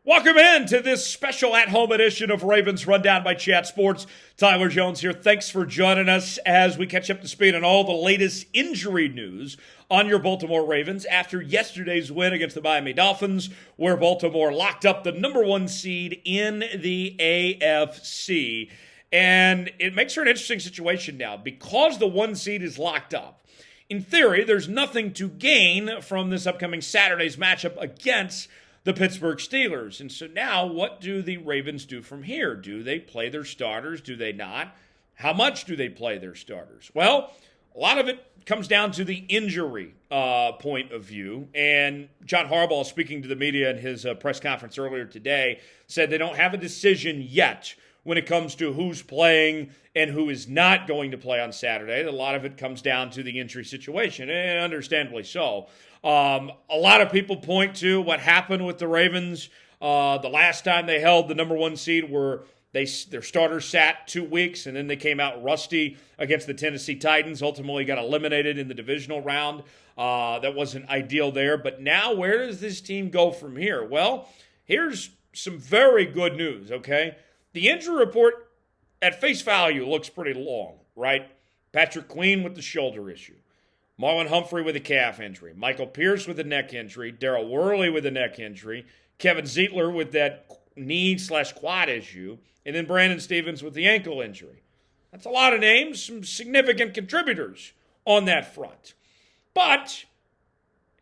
Welcome in to this special at-home edition of Ravens Rundown by Chat Sports. Tyler Jones here. Thanks for joining us as we catch up to speed on all the latest injury news on your Baltimore Ravens after yesterday's win against the Miami Dolphins, where Baltimore locked up the number one seed in the AFC. And it makes for an interesting situation now because the one seed is locked up. In theory, there's nothing to gain from this upcoming Saturday's matchup against the Pittsburgh Steelers. And so now what do the Ravens do from here? Do they play their starters? Do they not? How much do they play their starters? Well, a lot of it comes down to the injury point of view. And John Harbaugh, speaking to the media in his press conference earlier today, said they don't have a decision yet when it comes to who's playing and who is not going to play on Saturday. A lot of it comes down to the injury situation, and understandably so. A lot of people point to what happened with the Ravens the last time they held the number one seed, where their starters sat 2 weeks, and then they came out rusty against the Tennessee Titans, ultimately got eliminated in the divisional round. That wasn't ideal there. But now where does this team go from here? Well, here's some very good news, okay? The injury report at face value looks pretty long, right? Patrick Quen with the shoulder issue. Marlon Humphrey with a calf injury. Michael Pierce with a neck injury. Daryl Worley with a neck injury. Kevin Zeitler with that knee/quad issue. And then Brandon Stevens with the ankle injury. That's a lot of names, some significant contributors on that front. But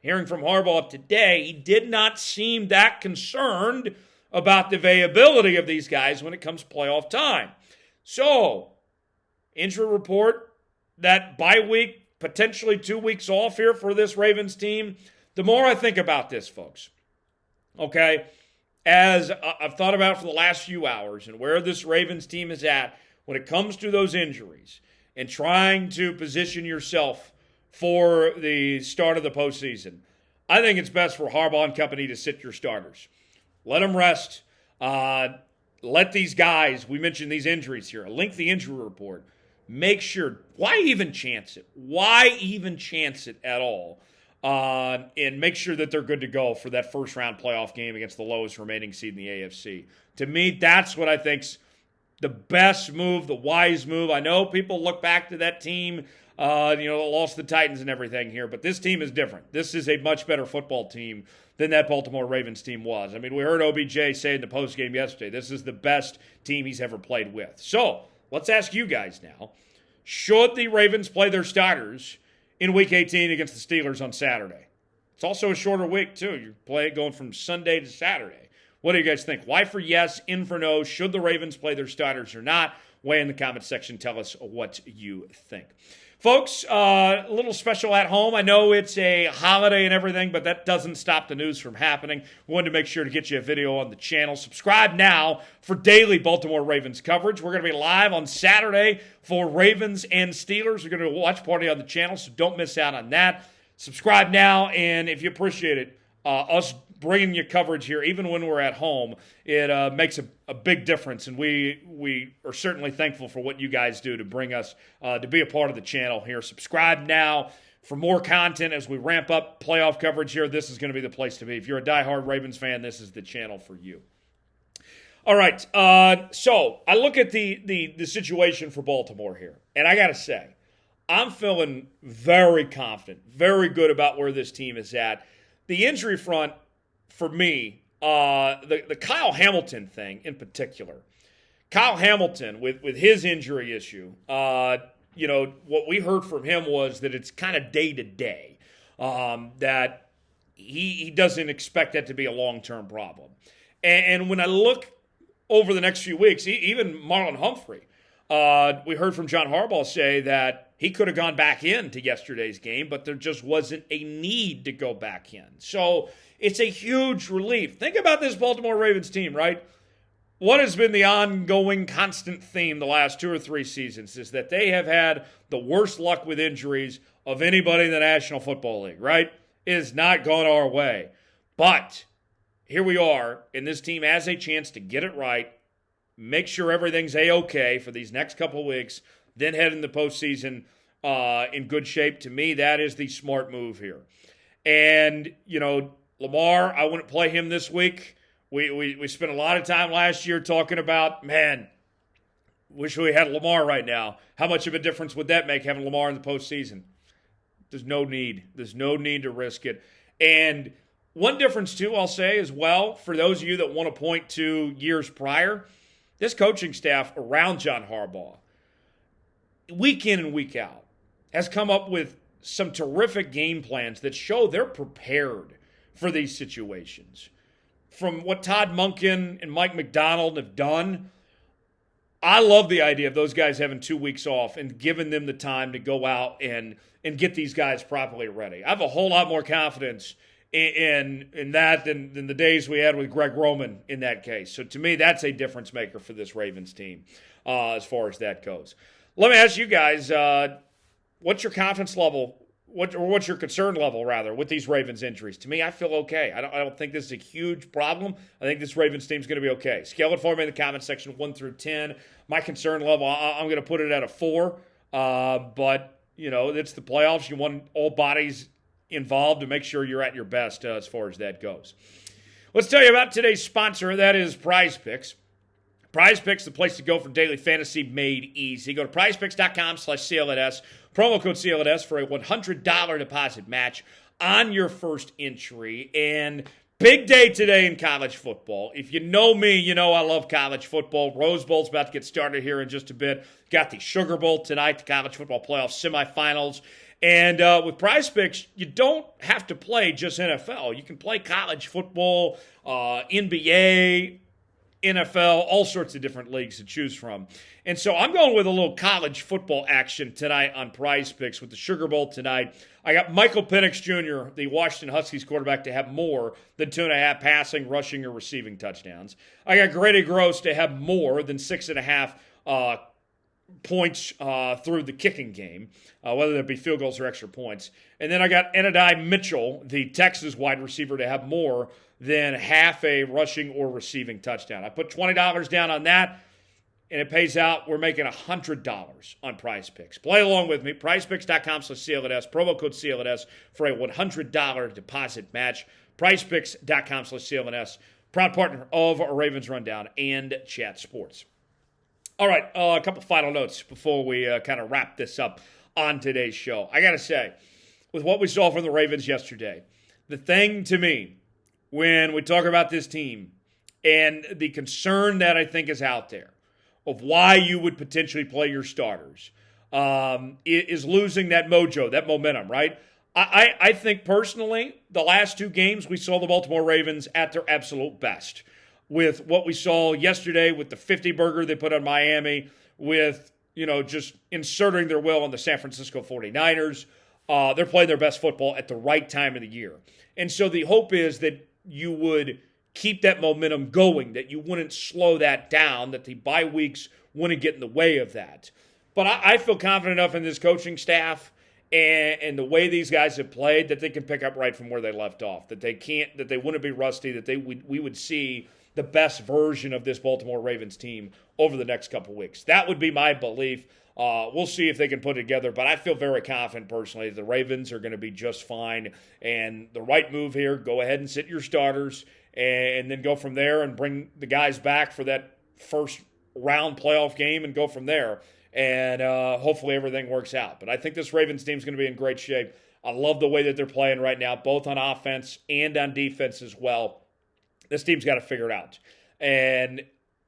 hearing from Harbaugh today, he did not seem that concerned about the availability of these guys when it comes to playoff time. So, injury report, that bye week, potentially 2 weeks off here for this Ravens team. The more I think about this, folks, okay, as I've thought about for the last few hours and where this Ravens team is at when it comes to those injuries and trying to position yourself for the start of the postseason, I think it's best for Harbaugh and company to sit your starters. Let them rest. Let these guys, we mentioned these injuries here, a lengthy injury report. Make sure, why even chance it? Why even chance it at all? And make sure that they're good to go for that first round playoff game against the lowest remaining seed in the AFC. To me, that's what I think's the best move, the wise move. I know people look back to that team, lost the Titans and everything here, but this team is different. This is a much better football team than that Baltimore Ravens team was. I mean, we heard OBJ say in the postgame yesterday, this is the best team he's ever played with. So, let's ask you guys now, should the Ravens play their starters in Week 18 against the Steelers on Saturday? It's also a shorter week, too. You play it going from Sunday to Saturday. What do you guys think? Y for yes, in for no. Should the Ravens play their starters or not? Weigh in the comment section. Tell us what you think. Folks, a little special at home. I know it's a holiday and everything, but that doesn't stop the news from happening. We wanted to make sure to get you a video on the channel. Subscribe now for daily Baltimore Ravens coverage. We're going to be live on Saturday for Ravens and Steelers. We're going to do a watch party on the channel, so don't miss out on that. Subscribe now, and if you appreciate it, us bringing you coverage here, even when we're at home, it makes a big difference, and we are certainly thankful for what you guys do to bring us to be a part of the channel here. Subscribe now for more content as we ramp up playoff coverage here. This is going to be the place to be. If you're a diehard Ravens fan, this is the channel for you. All right, so I look at the situation for Baltimore here, and I got to say, I'm feeling very confident, very good about where this team is at. The injury front, for me, the Kyle Hamilton thing in particular. Kyle Hamilton, with his injury issue, what we heard from him was that it's kind of day-to-day, that he doesn't expect that to be a long-term problem. And when I look over the next few weeks, even Marlon Humphrey, we heard from John Harbaugh say that he could have gone back into yesterday's game, but there just wasn't a need to go back in. So it's a huge relief. Think about this Baltimore Ravens team, right? What has been the ongoing constant theme the last 2 or 3 seasons is that they have had the worst luck with injuries of anybody in the National Football League, right? It has not gone our way. But here we are, and this team has a chance to get it right, make sure everything's A-okay for these next couple of weeks, then head in the postseason in good shape. To me, that is the smart move here. And, Lamar, I wouldn't play him this week We spent a lot of time last year talking about, man, wish we had Lamar right now. How much of a difference would that make having Lamar in the postseason? There's no need. There's no need to risk it. And one difference, too, I'll say as well, for those of you that want to point to years prior, this coaching staff around John Harbaugh, week in and week out, has come up with some terrific game plans that show they're prepared for these situations. From what Todd Monken and Mike McDonald have done, I love the idea of those guys having 2 weeks off and giving them the time to go out and get these guys properly ready. I have a whole lot more confidence in that than the days we had with Greg Roman in that case. So to me, that's a difference maker for this Ravens team as far as that goes. Let me ask you guys, what's your confidence level? What's your concern level, rather, with these Ravens injuries? To me, I feel okay. I don't think this is a huge problem. I think this Ravens team is going to be okay. Scale it for me in the comment section, 1 through 10. My concern level, I'm going to put it at a 4. But, it's the playoffs. You want all bodies involved to make sure you're at your best as far as that goes. Let's tell you about today's sponsor. That is Prize Picks. Prize Picks, the place to go for daily fantasy made easy. Go to prizepicks.com/CLNS. Promo code CLNS for a $100 deposit match on your first entry. And big day today in college football. If you know me, you know I love college football. Rose Bowl's about to get started here in just a bit. Got the Sugar Bowl tonight, the college football playoff semifinals. And with Prize Picks, you don't have to play just NFL. You can play college football, NBA, NFL, all sorts of different leagues to choose from. And so I'm going with a little college football action tonight on Prize Picks with the Sugar Bowl tonight. I got Michael Penix Jr., the Washington Huskies quarterback, to have more than 2.5 passing, rushing, or receiving touchdowns. I got Grady Gross to have more than 6.5 points through the kicking game, whether it be field goals or extra points. And then I got Enadai Mitchell, the Texas wide receiver, to have more than half a rushing or receiving touchdown. I put $20 down on that, and it pays out. We're making $100 on Prize Picks. Play along with me. PrizePicks.com/CLNS. Promo code CLNS for a $100 deposit match. PrizePicks.com/CLNS. Proud partner of Ravens Rundown and Chat Sports. All right, a couple final notes before we kind of wrap this up on today's show. I got to say, with what we saw from the Ravens yesterday, the thing to me, when we talk about this team and the concern that I think is out there of why you would potentially play your starters, is losing that mojo, that momentum, right? I think personally, the last 2 games we saw the Baltimore Ravens at their absolute best. With what we saw yesterday with the 50 burger they put on Miami, with, just inserting their will on the San Francisco 49ers. They're playing their best football at the right time of the year. And so the hope is that you would keep that momentum going, that you wouldn't slow that down, that the bye weeks wouldn't get in the way of that. But I feel confident enough in this coaching staff and the way these guys have played that they can pick up right from where they left off, that they wouldn't be rusty, that we would see the best version of this Baltimore Ravens team over the next couple weeks. That would be my belief. We'll see if they can put it together, but I feel very confident personally that the Ravens are going to be just fine. And the right move here, go ahead and sit your starters and then go from there and bring the guys back for that first round playoff game and go from there. And hopefully everything works out. But I think this Ravens team is going to be in great shape. I love the way that they're playing right now, both on offense and on defense as well. This team's got to figure it out. And,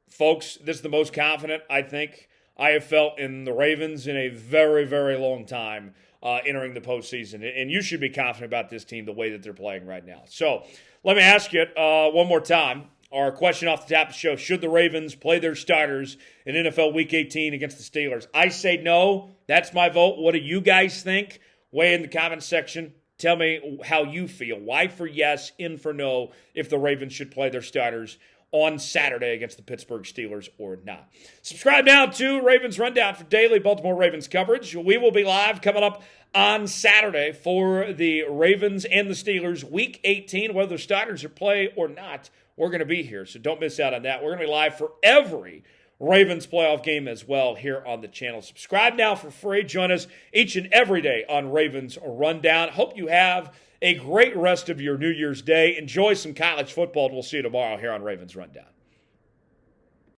folks, this is the most confident I think I have felt in the Ravens in a very, very long time entering the postseason. And you should be confident about this team the way that they're playing right now. So let me ask you one more time. Our question off the top of the show, should the Ravens play their starters in NFL Week 18 against the Steelers? I say no. That's my vote. What do you guys think? Weigh in the comments section. Tell me how you feel. Why for yes, in for no, if the Ravens should play their starters on Saturday against the Pittsburgh Steelers or not. Subscribe now to Ravens Rundown for daily Baltimore Ravens coverage. We will be live coming up on Saturday for the Ravens and the Steelers Week 18. Whether the starters are play or not, we're going to be here, so don't miss out on that. We're going to be live for every Ravens playoff game as well here on the channel. Subscribe now for free. Join us each and every day on Ravens Rundown. Hope you have a great rest of your New Year's Day. Enjoy some college football, and we'll see you tomorrow here on Ravens Rundown.